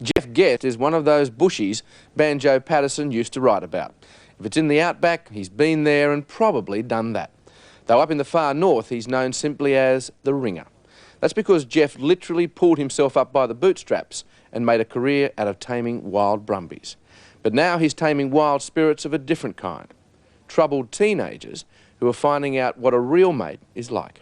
Geoff Guest is one of those bushies Banjo Patterson used to write about. If it's in the outback, he's been there and probably done that. Though up in the far north, he's known simply as the Ringer. That's because Geoff literally pulled himself up by the bootstraps and made a career out of taming wild brumbies. But now he's taming wild spirits of a different kind. Troubled teenagers who are finding out what a real mate is like.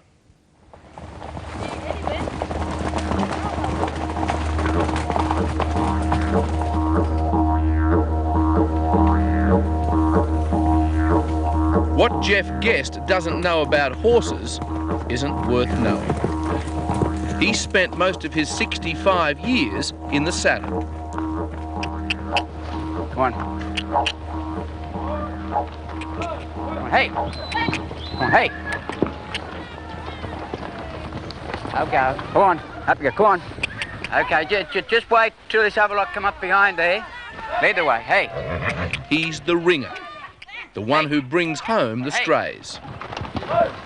What Geoff Guest doesn't know about horses isn't worth knowing. He spent most of his 65 years in the saddle. Come on. Come on, hey. Come on, hey. Okay, come on. Up you go, come on. Okay, just wait till this other lot come up behind there. Lead the way, hey. He's the Ringer, the one who brings home the strays.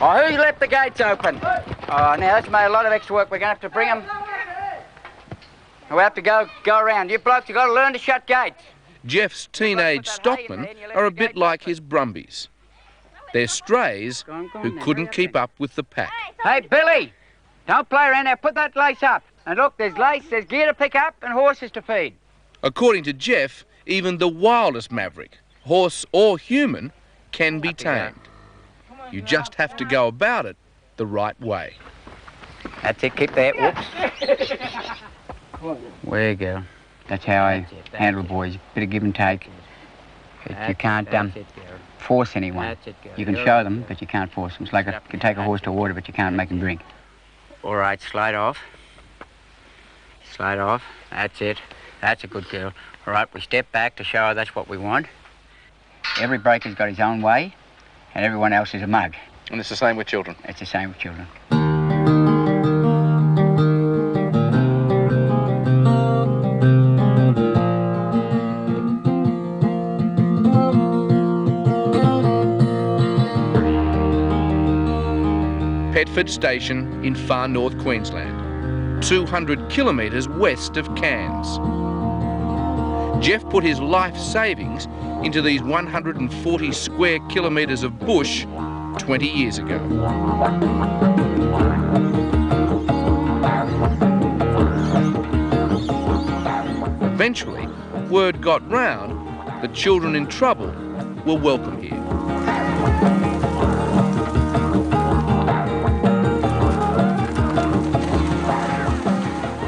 Oh, who left the gates open? Oh, now that's made a lot of extra work. We're going to have to bring them. We have to go around. You blokes, you've got to learn to shut gates. Geoff's teenage stockmen are a bit like his brumbies. They're strays who couldn't keep up with the pack. Hey, Billy, don't play around now. Put that lace up. And look, there's lace, there's gear to pick up and horses to feed. According to Geoff, even the wildest maverick, horse or human, can be tamed. You just have to go about it the right way. That's it, keep that. Whoops. There you go. That's how I handle boys. Bit of give and take. You can't force anyone. You can show them, but you can't force them. It's like you can take a horse to water, but you can't make him drink. All right, slide off. Slide off. That's it. That's a good girl. All right, we step back to show her that's what we want. Every breaker's got his own way, and everyone else is a mug. And it's the same with children? It's the same with children. Petford Station in far north Queensland, 200 kilometres west of Cairns. Geoff put his life savings into these 140 square kilometres of bush 20 years ago. Eventually, word got round that children in trouble were welcome here.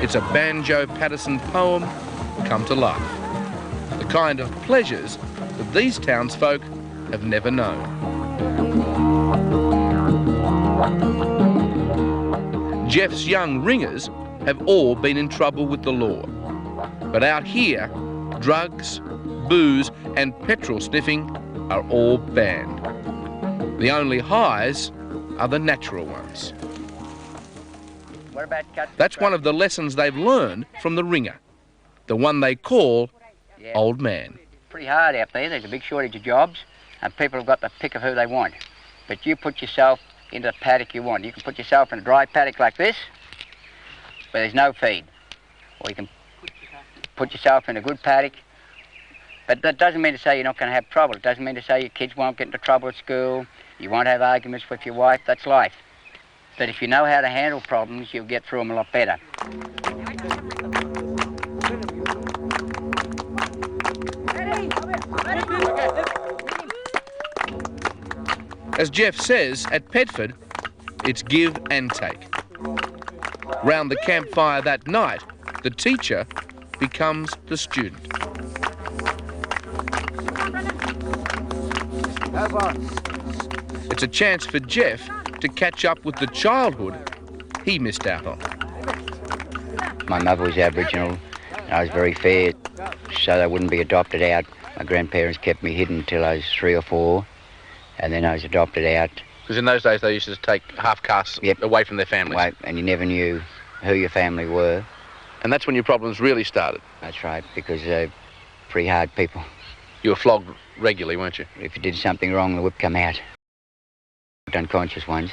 It's a Banjo Patterson poem come to life. The kind of pleasures that these townsfolk have never known. Geoff's young ringers have all been in trouble with the law. But out here, drugs, booze and petrol sniffing are all banned. The only highs are the natural ones. That's one of the lessons they've learned from the Ringer, the one they call Old Man. Pretty hard out there. There's a big shortage of jobs and people have got the pick of who they want. But you put yourself into the paddock you want. You can put yourself in a dry paddock like this where there's no feed. Or you can put yourself in a good paddock. But that doesn't mean to say you're not going to have trouble. It doesn't mean to say your kids won't get into trouble at school. You won't have arguments with your wife. That's life. But if you know how to handle problems, you'll get through them a lot better. As Geoff says, at Petford, it's give and take. Round the campfire that night, the teacher becomes the student. It's a chance for Geoff to catch up with the childhood he missed out on. My mother was Aboriginal. I was very fair, so they wouldn't be adopted out. My grandparents kept me hidden until I was 3 or 4, and then I was adopted out. Because in those days they used to take half-castes away from their families. And you never knew who your family were. And that's when your problems really started. That's right, because they're pretty hard people. You were flogged regularly, weren't you? If you did something wrong, the whip come out. Unconscious ones.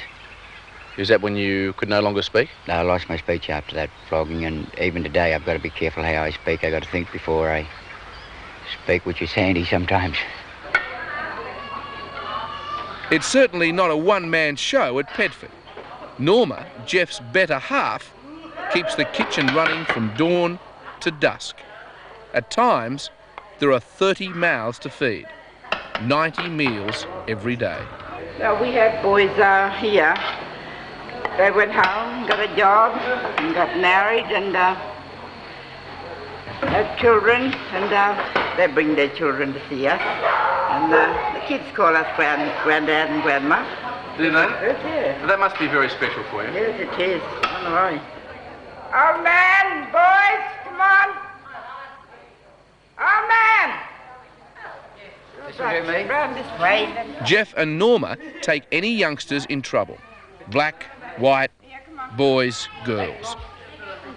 Is that when you could no longer speak? No, I lost my speech after that flogging, and even today I've got to be careful how I speak. I've got to think before I speak, which is handy sometimes. It's certainly not a one-man show at Petford. Norma, Geoff's better half, keeps the kitchen running from dawn to dusk. At times, there are 30 mouths to feed, 90 meals every day. So we have boys here. They went home, got a job, and got married, and have children, and they bring their children to see us. And the kids call us granddad and grandma. Do they? Yes. That must be very special for you. Yes, it is. All right. Old man, boys, come on. Old man. This will do me. Round this way. Geoff and Norma take any youngsters in trouble. Black, white, boys, girls.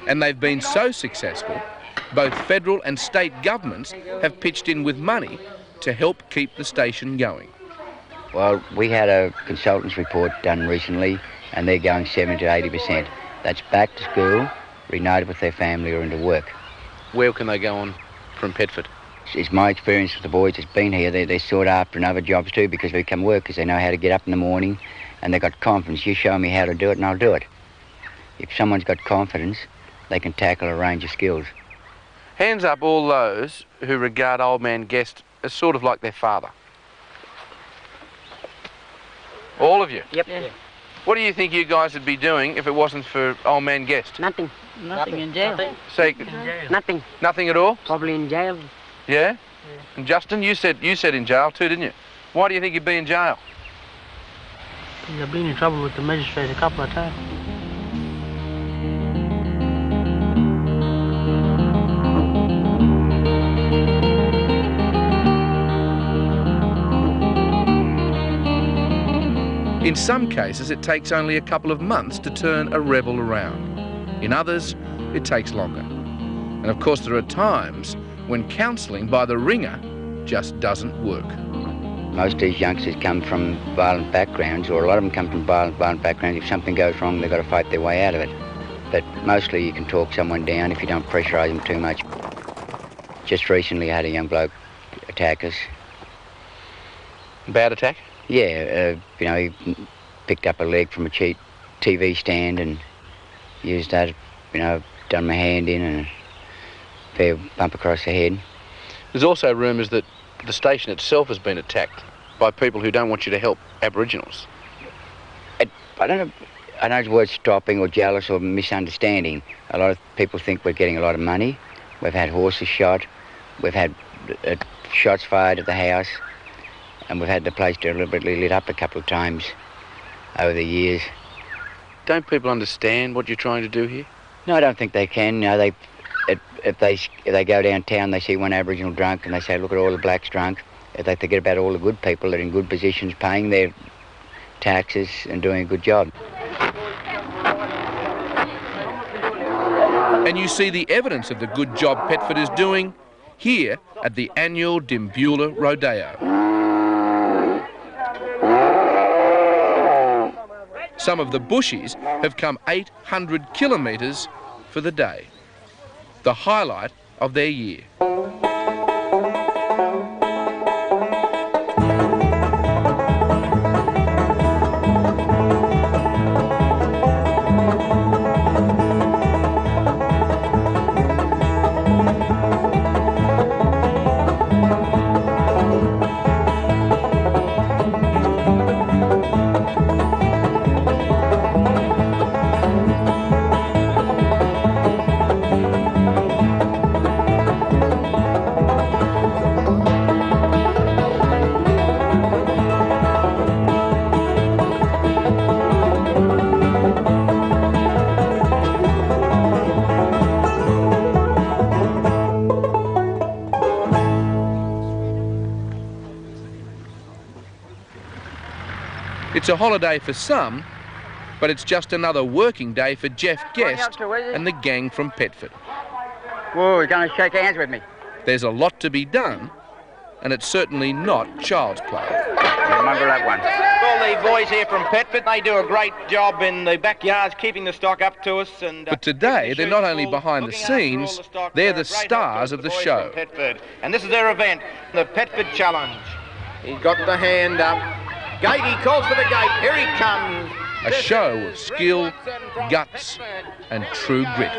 And they've been so successful, both federal and state governments have pitched in with money to help keep the station going. Well, we had a consultant's report done recently, and they're going 70 to 80%. That's back to school, reunited with their family, or into work. Where can they go on from Petford? It's my experience with the boys that's been here. They're sought after in other jobs too, because they become workers. They know how to get up in the morning, and they've got confidence. You show me how to do it, and I'll do it. If someone's got confidence, they can tackle a range of skills. Hands up all those who regard Old Man Guest as sort of like their father. All of you? Yep. Yeah. What do you think you guys would be doing if it wasn't for Old Man Guest? Nothing. Nothing in jail. Say, Nothing. nothing at all? Probably in jail. Yeah? And Justin, you said in jail too, didn't you? Why do you think you'd be in jail? I've been in trouble with the magistrate a couple of times. In some cases, it takes only a couple of months to turn a rebel around. In others, it takes longer. And of course, there are times when counselling by the ringer just doesn't work. Most of these youngsters come from violent backgrounds, or a lot of them come from violent backgrounds. If something goes wrong, they've got to fight their way out of it. But mostly you can talk someone down if you don't pressurise them too much. Just recently I had a young bloke attack us. Bad attack? Yeah, he picked up a leg from a cheap TV stand and used that, done my hand in and a fair bump across the head. There's also rumours that the station itself has been attacked by people who don't want you to help Aboriginals. I don't know the word stopping or jealous or misunderstanding. A lot of people think we're getting a lot of money. We've had horses shot. We've had shots fired at the house. And we've had the place deliberately lit up a couple of times over the years. Don't people understand what you're trying to do here? No, I don't think they can. If they go downtown, they see one Aboriginal drunk and they say, look at all the blacks drunk. If they forget about all the good people that are in good positions, paying their taxes and doing a good job. And you see the evidence of the good job Petford is doing here at the annual Dimbula Rodeo. Some of the bushies have come 800 kilometres for the day, the highlight of their year. It's a holiday for some, but it's just another working day for Geoff Guest and the gang from Petford. Whoa, he's going to shake hands with me. There's a lot to be done, and it's certainly not child's play. The mongrel that one. All the boys here from Petford, they do a great job in the backyards, keeping the stock up to us. And But today, they're not only behind the scenes, they're the stars of the show. Petford. And this is their event, the Petford Challenge. He's got the hand up. Gate, he calls for the gate. Here he comes. A show of skill, guts, and true grit.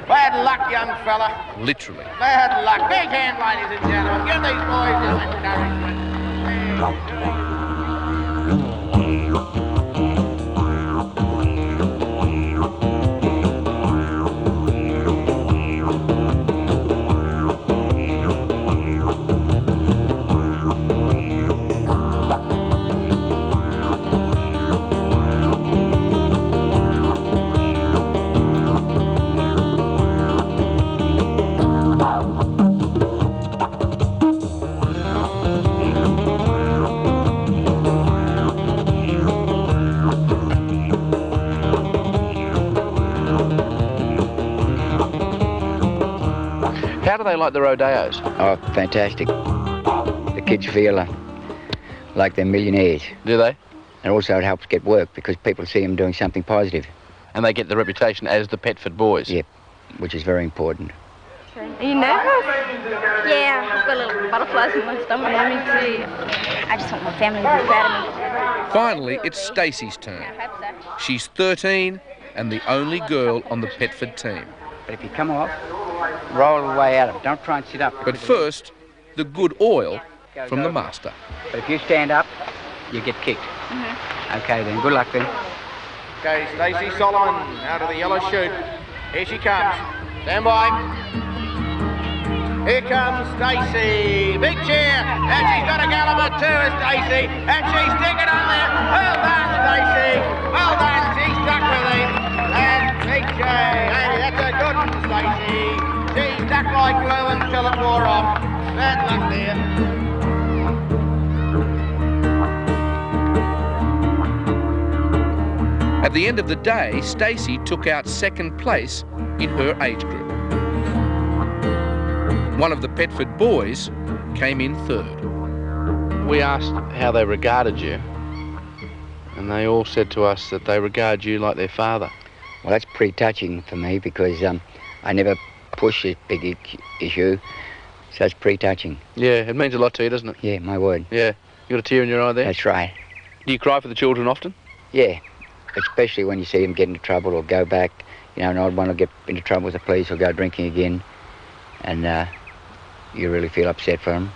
Bad luck, young fella. Literally. Bad luck. Big hand, ladies and gentlemen. Give these boys some encouragement. How do they like the rodeos? Oh, fantastic. The kids feel like they're millionaires. Do they? And also it helps get work because people see them doing something positive. And they get the reputation as the Petford boys. Yep, which is very important. Are you nervous? Yeah, I've got little butterflies in my stomach. Me too. I just want my family to be proud of me. Finally, it's Stacy's turn. She's 13 and the only girl on the Petford team. But if you come off, roll the way out of it. Don't try and sit up. But first, the good oil from the master. But if you stand up, you get kicked. Okay then, good luck then. Okay, Stacy Solomon out of the yellow chute. Here she comes. Stand by. Here comes Stacy. Big cheer. And she's got a gallop too, Stacy. And she's sticking on there. Well done, Stacy. Well done. She's stuck with him. And big cheer. Hey, that's a good one, Stacy. She stuck like glue until it wore off. Bad luck there. At the end of the day, Stacy took out second place in her age group. One of the Petford boys came in third. We asked how they regarded you, and they all said to us that they regard you like their father. Well, that's pretty touching for me because I never push this big issue, so it's pretty touching. Yeah, it means a lot to you, doesn't it? Yeah, my word. Yeah. You got a tear in your eye there? That's right. Do you cry for the children often? Yeah, especially when you see them get into trouble or go back. You know, an old one will get into trouble with the police or go drinking again, and you really feel upset for them.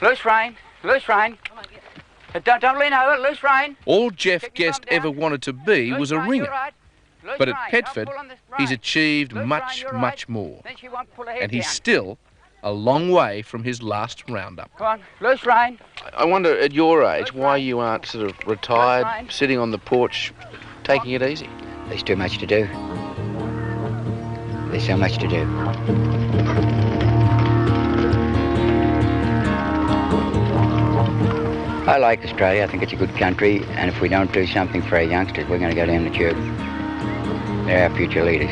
Loose rein, loose rein. Don't lean over, loose rein. All Geoff Guest ever wanted to be was a ringer. But at Petford, he's achieved much, much more. And he's still a long way from his last roundup. Come on, loose rein. I wonder, at your age, why you aren't sort of retired, sitting on the porch, taking it easy. There's too much to do. There's so much to do. I like Australia. I think it's a good country, and if we don't do something for our youngsters, we're going to go down the tube. They're our future leaders.